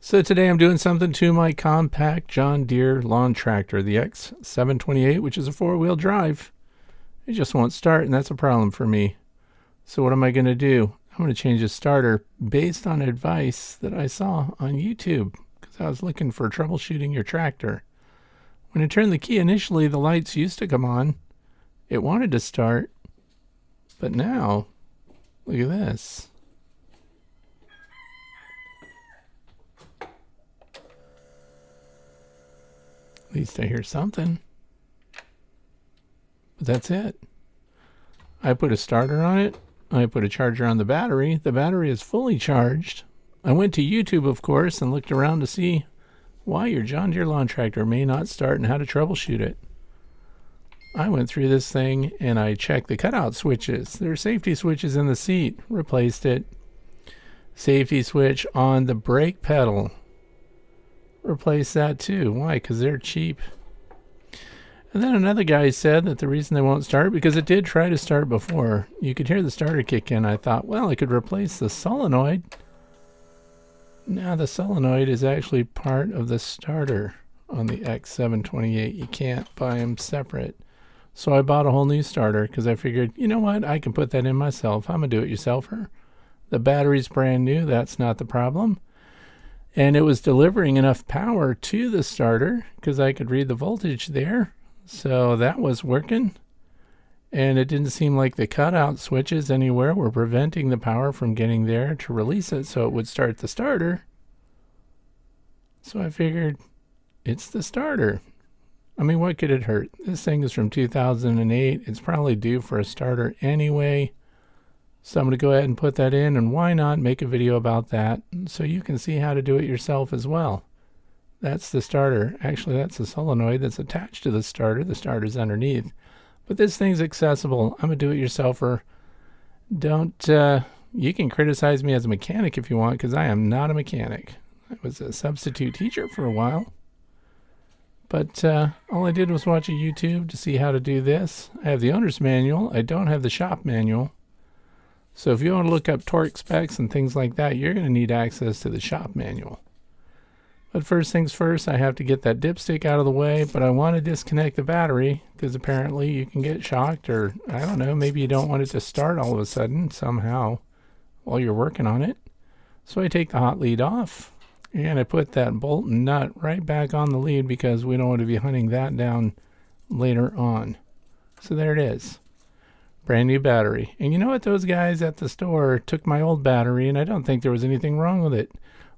So today I'm doing something to my compact John Deere lawn tractor, the X728, which is a four-wheel drive. It just won't start, and that's a problem for me. So what am I going to do? I'm going to change the starter based on advice that I saw on YouTube because I was looking for troubleshooting your tractor. When I turned the key initially, the lights used to come on. It wanted to start, but now, look at this. At least I hear something. But that's it. I put a starter on it. I put a charger on the battery. The battery is fully charged. I went to YouTube, of course, and looked around to see why your John Deere lawn tractor may not start and how to troubleshoot it. I went through this thing and I checked the cutout switches. There are safety switches in the seat. Replaced it. Safety switch on the brake pedal. Replace that too. Why? Because they're cheap. And then another guy said that the reason they won't start, because it did try to start before. You could hear the starter kick in. I thought, well, I could replace the solenoid. Now the solenoid is actually part of the starter on the X728. You can't buy them separate. So I bought a whole new starter because I figured, you know what, I can put that in myself. I'm a do-it-yourselfer. The battery's brand new. That's not the problem. And it was delivering enough power to the starter because I could read the voltage there. So that was working. And it didn't seem like the cutout switches anywhere were preventing the power from getting there to release it so it would start the starter. So I figured, it's the starter. I mean, what could it hurt? This thing is from 2008. It's probably due for a starter anyway. So I'm going to go ahead and put that in, and why not make a video about that so you can see how to do it yourself as well. That's the starter. Actually, that's the solenoid that's attached to the starter. The starter's underneath. But this thing's accessible. I'm a do-it-yourselfer. You can criticize me as a mechanic if you want, because I am not a mechanic. I was a substitute teacher for a while. But all I did was watch a YouTube to see how to do this. I have the owner's manual. I don't have the shop manual. So if you want to look up torque specs and things like that, you're going to need access to the shop manual. But first things first, I have to get that dipstick out of the way, but I want to disconnect the battery because apparently you can get shocked, or I don't know, maybe you don't want it to start all of a sudden somehow while you're working on it. So I take the hot lead off and I put that bolt and nut right back on the lead because we don't want to be hunting that down later on. So there it is. Brand new battery. And you know what? Those guys at the store took my old battery and I don't think there was anything wrong with it.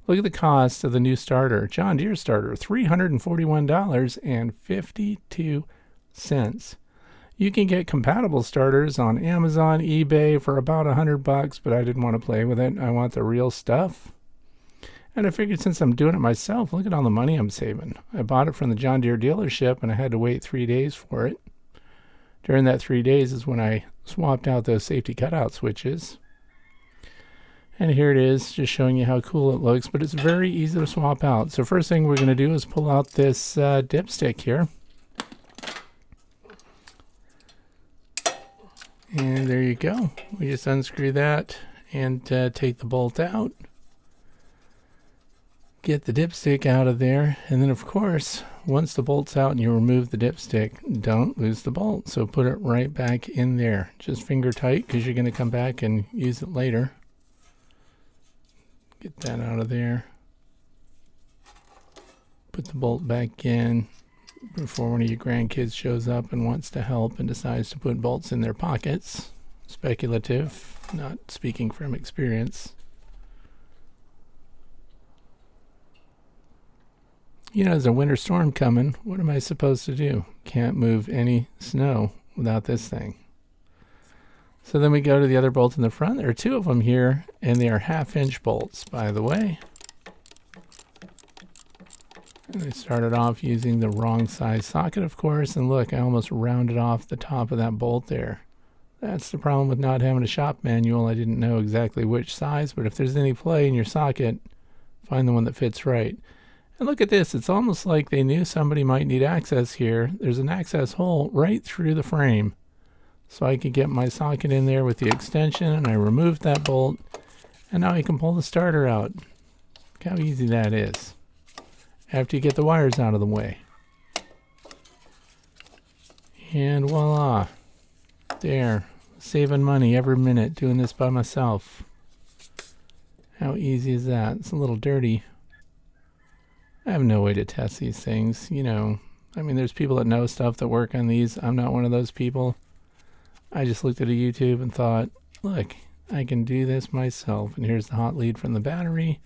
Look at the cost of the new starter. John Deere starter, $341.52. You can get compatible starters on Amazon, eBay for about $100, but I didn't want to play with it. I want the real stuff. And I figured since I'm doing it myself, look at all the money I'm saving. I bought it from the John Deere dealership and I had to wait 3 days for it. During that 3 days is when I swapped out those safety cutout switches. And here it is, just showing you how cool it looks, but it's very easy to swap out. So first thing we're going to do is pull out this dipstick here. And there you go. We just unscrew that and take the bolt out. Get the dipstick out of there. And then of course, once the bolt's out and you remove the dipstick, don't lose the bolt. So put it right back in there. Just finger tight because you're going to come back and use it later. Get that out of there. Put the bolt back in before one of your grandkids shows up and wants to help and decides to put bolts in their pockets. Speculative, not speaking from experience. You know, there's a winter storm coming. What am I supposed to do? Can't move any snow without this thing. So then we go to the other bolt in the front. There are two of them here, and they are 1/2-inch bolts, by the way. And I started off using the wrong size socket, of course, and look, I almost rounded off the top of that bolt there. That's the problem with not having a shop manual. I didn't know exactly which size, but if there's any play in your socket, find the one that fits right. And look at this. It's almost like they knew somebody might need access here. There's an access hole right through the frame. So I could get my socket in there with the extension, and I removed that bolt, and now I can pull the starter out. Look how easy that is. After you get the wires out of the way. And voila. There. Saving money every minute doing this by myself. How easy is that? It's a little dirty. I have no way to test these things. You know, I mean, there's people that know stuff that work on these. I'm not one of those people. I just looked at a YouTube and thought, look, I can do this myself. And here's the hot lead from the battery,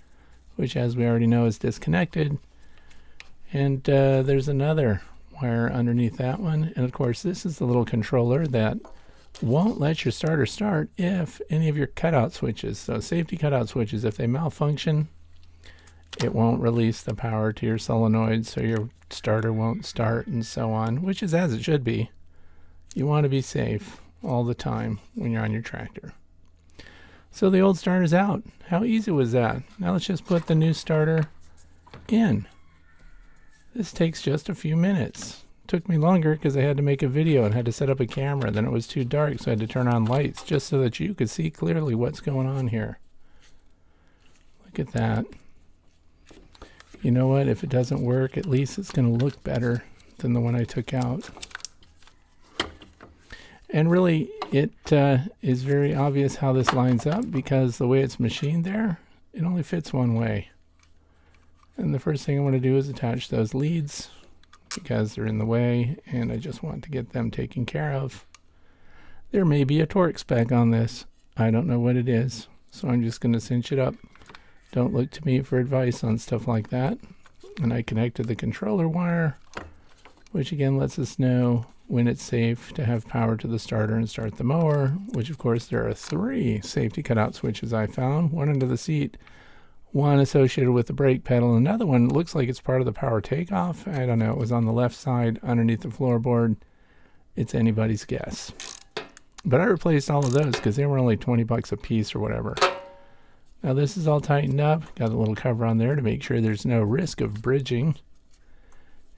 which, as we already know, is disconnected. And there's another wire underneath that one. And of course, this is the little controller that won't let your starter start if any of your cutout switches, so safety cutout switches, if they malfunction, it won't release the power to your solenoid, so your starter won't start and so on, which is as it should be. You want to be safe all the time when you're on your tractor. So the old starter's out. How easy was that? Now let's just put the new starter in. This takes just a few minutes. Took me longer because I had to make a video and had to set up a camera. Then it was too dark, so I had to turn on lights just so that you could see clearly what's going on here. Look at that. You know what? If it doesn't work, at least it's going to look better than the one I took out. And really, it is very obvious how this lines up because the way it's machined there, it only fits one way. And the first thing I want to do is attach those leads because they're in the way and I just want to get them taken care of. There may be a torque spec on this. I don't know what it is, so I'm just going to cinch it up. Don't look to me for advice on stuff like that. And I connected the controller wire, which again lets us know when it's safe to have power to the starter and start the mower, which of course there are 3 safety cutout switches I found, one under the seat, one associated with the brake pedal, another one looks like it's part of the power takeoff. I don't know, it was on the left side underneath the floorboard. It's anybody's guess. But I replaced all of those because they were only 20 bucks a piece or whatever. Now this is all tightened up, got a little cover on there to make sure there's no risk of bridging.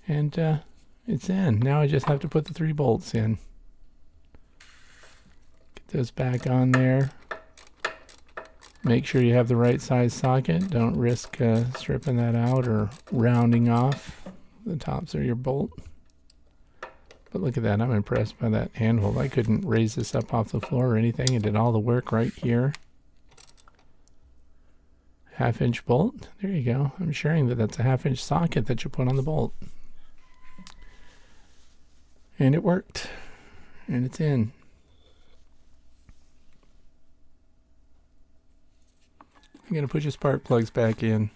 And it's in. Now I just have to put the 3 bolts in. Get those back on there. Make sure you have the right size socket. Don't risk stripping that out or rounding off the tops of your bolt. But look at that. I'm impressed by that handhold. I couldn't raise this up off the floor or anything. It did all the work right here. 1/2-inch bolt. There you go. I'm sharing that that's a 1/2-inch socket that you put on the bolt. And it worked. And it's in. I'm going to put your spark plugs back in.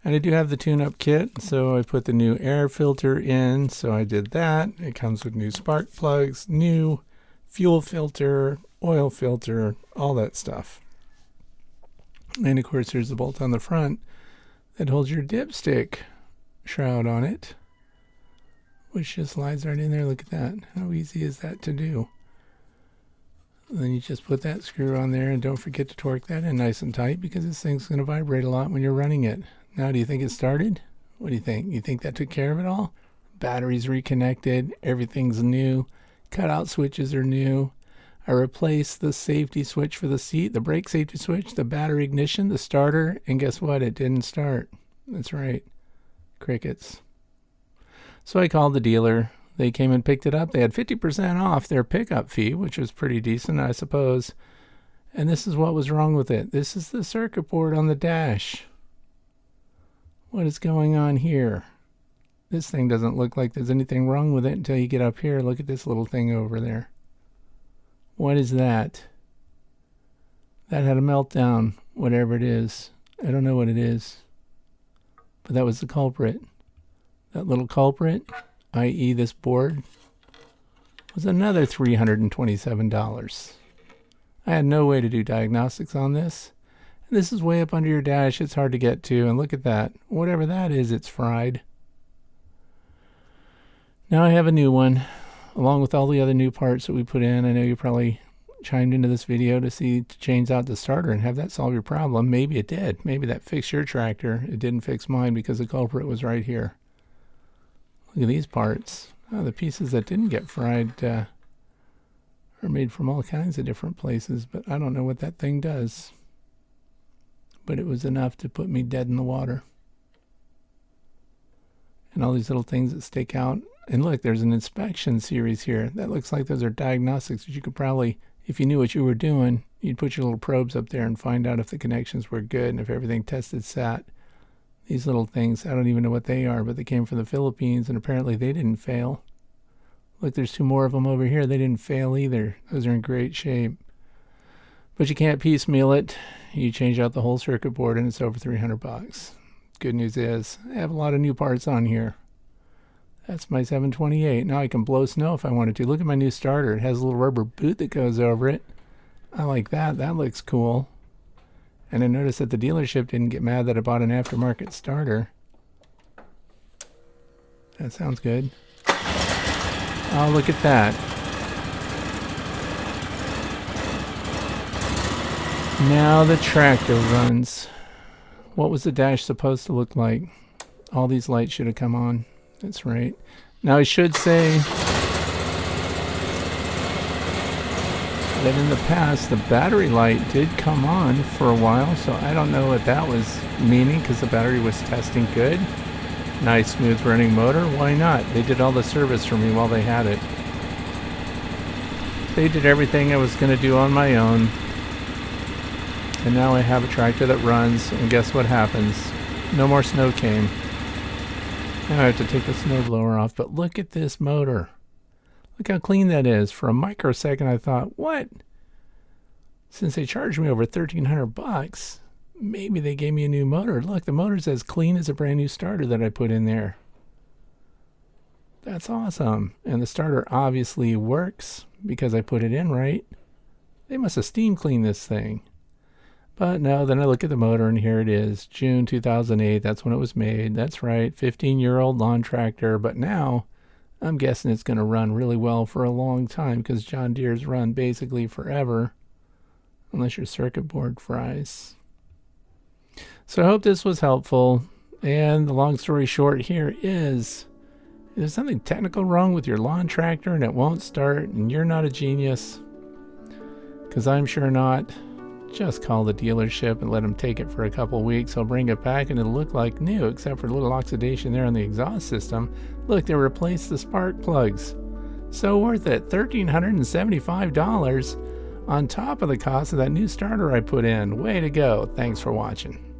And I do have the tune-up kit, so I put the new air filter in, so I did that. It comes with new spark plugs, new fuel filter, oil filter, all that stuff. And of course there's the bolt on the front that holds your dipstick shroud on it, which just slides right in there. Look at that. How easy is that to do? Then you just put that screw on there and don't forget to torque that in nice and tight because this thing's going to vibrate a lot when you're running it. Now, do you think it started? What do you think? You think that took care of it all? Batteries reconnected, everything's new, cutout switches are new. I replaced the safety switch for the seat, the brake safety switch, the battery ignition, the starter, and guess what? It didn't start. That's right. Crickets. So I called the dealer. They came and picked it up. They had 50% off their pickup fee, which was pretty decent, I suppose. And this is what was wrong with it. This is the circuit board on the dash. What is going on here? This thing doesn't look like there's anything wrong with it until you get up here. Look at this little thing over there. What is that? That had a meltdown, whatever it is. I don't know what it is. But that was the culprit. That little culprit, i.e. this board, was another $327. I had no way to do diagnostics on this. And this is way up under your dash. It's hard to get to. And look at that. Whatever that is, it's fried. Now I have a new one, along with all the other new parts that we put in. I know you probably chimed into this video to change out the starter and have that solve your problem. Maybe it did. Maybe that fixed your tractor. It didn't fix mine because the culprit was right here. Look at these parts. Oh, the pieces that didn't get fried are made from all kinds of different places, but I don't know what that thing does. but it was enough to put me dead in the water. And all these little things that stick out. And look, there's an inspection series here. That looks like those are diagnostics that you could probably, if you knew what you were doing, you'd put your little probes up there and find out if the connections were good and if everything tested sat. These little things, I don't even know what they are, but they came from the Philippines, and apparently they didn't fail. Look, there's 2 more of them over here. They didn't fail either. Those are in great shape. But you can't piecemeal it. You change out the whole circuit board, and it's over $300. Good news is, I have a lot of new parts on here. That's my 728. Now I can blow snow if I wanted to. Look at my new starter. It has a little rubber boot that goes over it. I like that. That looks cool. And I noticed that the dealership didn't get mad that I bought an aftermarket starter. That sounds good. Oh, look at that. Now the tractor runs. What was the dash supposed to look like? All these lights should have come on. That's right. Now I should say that in the past the battery light did come on for a while, so I don't know what that was meaning because the battery was testing good. Nice smooth running motor. Why not? They did all the service for me while they had it. They did everything I was going to do on my own. And now I have a tractor that runs, and guess what happens? No more snow came. Now I have to take the snowblower off, but look at this motor. Look how clean that is. For a microsecond I thought, what? Since they charged me over $1,300, maybe they gave me a new motor. Look, the motor's as clean as a brand new starter that I put in there. That's awesome. And the starter obviously works because I put it in right. They must have steam cleaned this thing. But no, then I look at the motor and here it is. June 2008, that's when it was made. That's right, 15-year-old lawn tractor. But now I'm guessing it's going to run really well for a long time because John Deere's run basically forever. Unless your circuit board fries. So I hope this was helpful. And the long story short here is, if there's something technical wrong with your lawn tractor and it won't start and you're not a genius, because I'm sure not, just call the dealership and let them take it for a couple weeks. I'll bring it back and it'll look like new, except for a little oxidation there on the exhaust system. Look, they replaced the spark plugs. So worth it. $1,375 on top of the cost of that new starter I put in. Way to go. Thanks for watching.